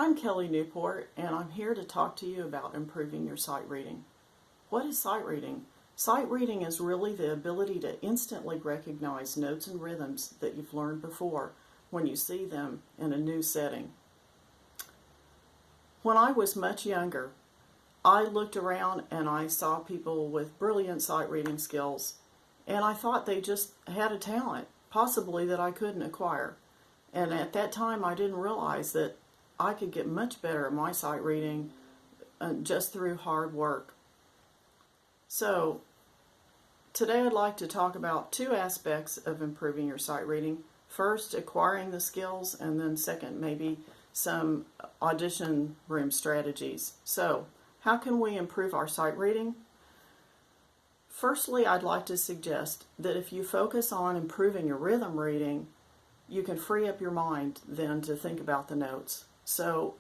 I'm Kelly Newport, and I'm here to talk to you about improving your sight reading. What is sight reading? Sight reading is really the ability to instantly recognize notes and rhythms that you've learned before when you see them in a new setting. When I was much younger, I looked around and I saw people with brilliant sight reading skills, and I thought they just had a talent, possibly that I couldn't acquire. And at that time, I didn't realize that I could get much better at my sight reading just through hard work. So, today I'd like to talk about two aspects of improving your sight reading. First, acquiring the skills, and then second, maybe some audition room strategies. So, how can we improve our sight reading? Firstly, I'd like to suggest that if you focus on improving your rhythm reading, you can free up your mind then to think about the notes. So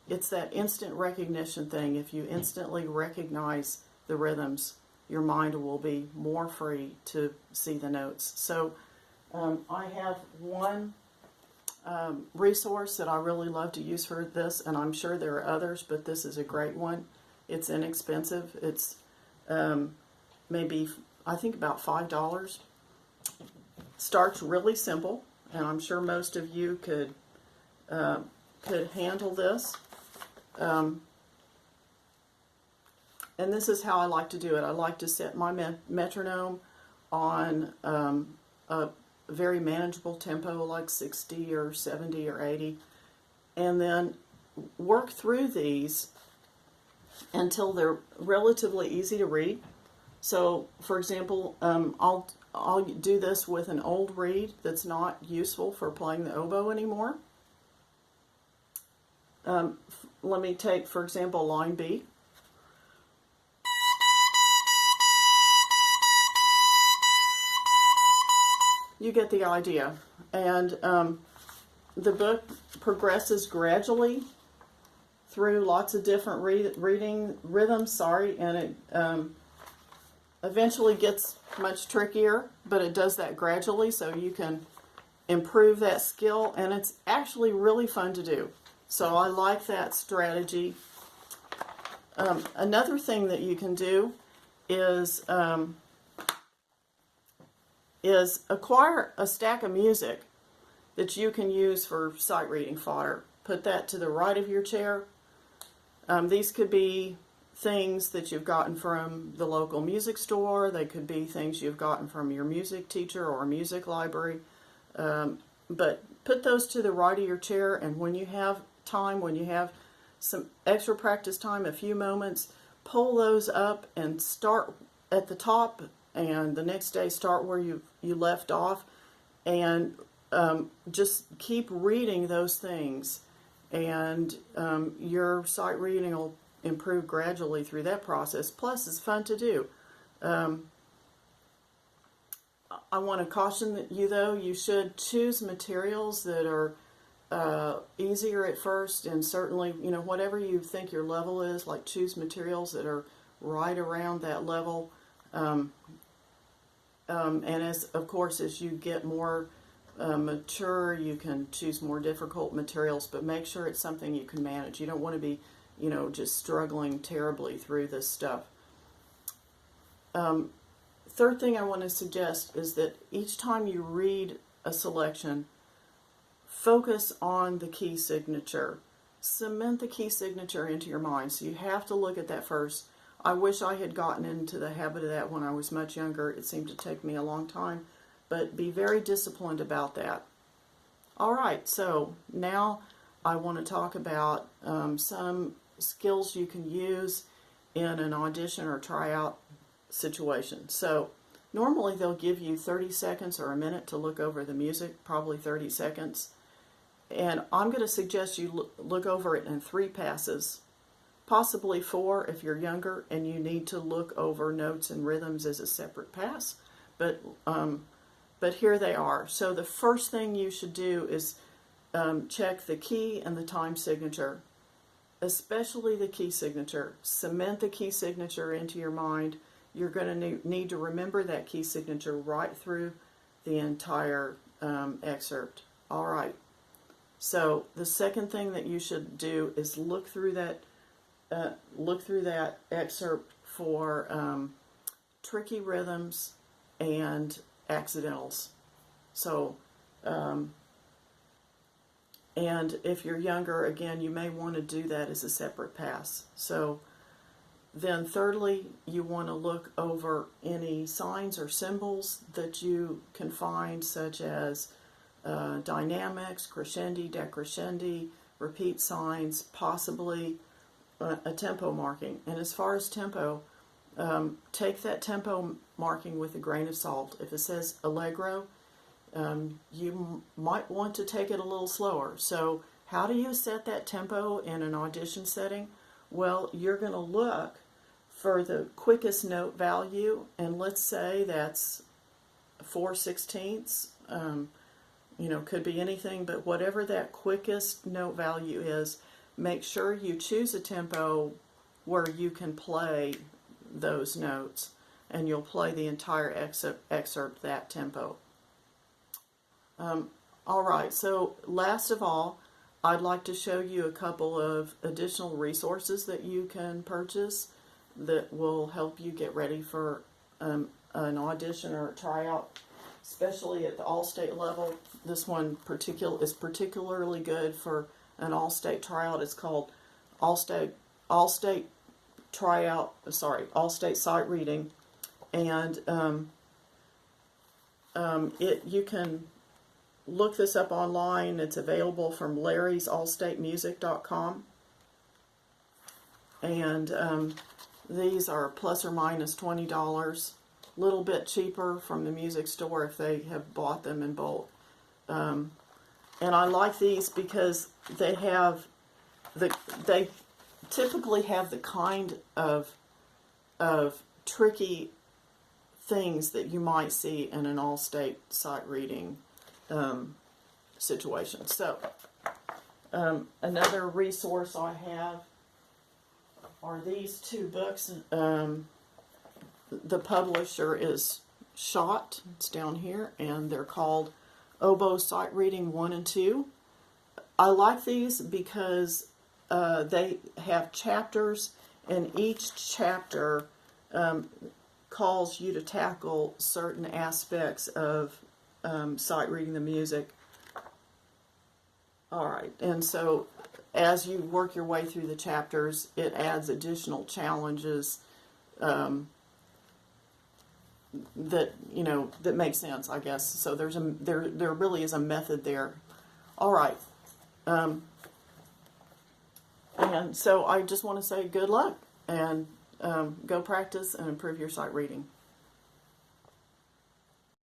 it's that instant recognition thing. If you instantly recognize the rhythms, your mind will be more free to see the notes. So I have one resource that I really love to use for this, and I'm sure there are others, but this is a great one. It's inexpensive. It's maybe, I think, about $5. Starts really simple, and I'm sure most of you could handle this. And this is how I like to do it. I like to set my metronome on a very manageable tempo, like 60 or 70 or 80, and then work through these until they're relatively easy to read. So, for example, I'll do this with an old reed that's not useful for playing the oboe anymore. Let me take, for example, line B. You get the idea. And the book progresses gradually through lots of different reading rhythms, and it eventually gets much trickier, but it does that gradually so you can improve that skill, and it's actually really fun to do. So I like that strategy. Another thing that you can do is acquire a stack of music that you can use for sight reading fodder. Put that to the right of your chair. These could be things that you've gotten from the local music store. They could be things you've gotten from your music teacher or music library. But put those to the right of your chair, and when you have time, when you have some extra practice time, a few moments, pull those up and start at the top, and the next day start where you left off, and just keep reading those things, and your sight reading will improve gradually through that process. Plus, it's fun to do. I want to caution you, though, you should choose materials that are easier at first, and certainly, whatever you think your level is, like choose materials that are right around that level. And of course, as you get more mature, you can choose more difficult materials, but make sure it's something you can manage. You don't want to be, just struggling terribly through this stuff. Third thing I want to suggest is that each time you read a selection, focus on the key signature. Cement the key signature into your mind. So you have to look at that first. I wish I had gotten into the habit of that when I was much younger. It seemed to take me a long time, but be very disciplined about that. All right, so now I want to talk about some skills you can use in an audition or tryout situation. So normally they'll give you 30 seconds or a minute to look over the music, probably 30 seconds. And I'm going to suggest you look over it in 3 passes, possibly 4 if you're younger and you need to look over notes and rhythms as a separate pass. But here they are. So the first thing you should do is check the key and the time signature, especially the key signature. Cement the key signature into your mind. You're going to need to remember that key signature right through the entire excerpt. All right. So the second thing that you should do is look through that excerpt for tricky rhythms and accidentals. So, and if you're younger, again, you may want to do that as a separate pass. So then thirdly, you want to look over any signs or symbols that you can find, such as dynamics, crescendi, decrescendi, repeat signs, possibly a tempo marking. And as far as tempo, take that tempo marking with a grain of salt. If it says allegro, you might want to take it a little slower. So how do you set that tempo in an audition setting? Well, you're going to look for the quickest note value, and let's say that's 4/16. Could be anything, but whatever that quickest note value is, make sure you choose a tempo where you can play those notes, and you'll play the entire excerpt that tempo. All right, so last of all, I'd like to show you a couple of additional resources that you can purchase that will help you get ready for an audition or a tryout, especially at the all-state level. This one is particularly good for an all-state tryout. It's called All-State Sight Reading, and you can look this up online. It's available from larrysallstatemusic.com, and these are plus or minus $20, a little bit cheaper from the music store if they have bought them in bulk. And I like these because they typically have the kind of tricky things that you might see in an all-state sight reading situation. So another resource I have are these two books. The publisher is Schott. It's down here, and they're called Oboe Sight Reading 1 and 2. I like these because they have chapters, and each chapter calls you to tackle certain aspects of sight reading the music. All right, and so as you work your way through the chapters, it adds additional challenges that make sense, I guess. So there really is a method there. All right, and so I just want to say good luck, and go practice and improve your sight reading.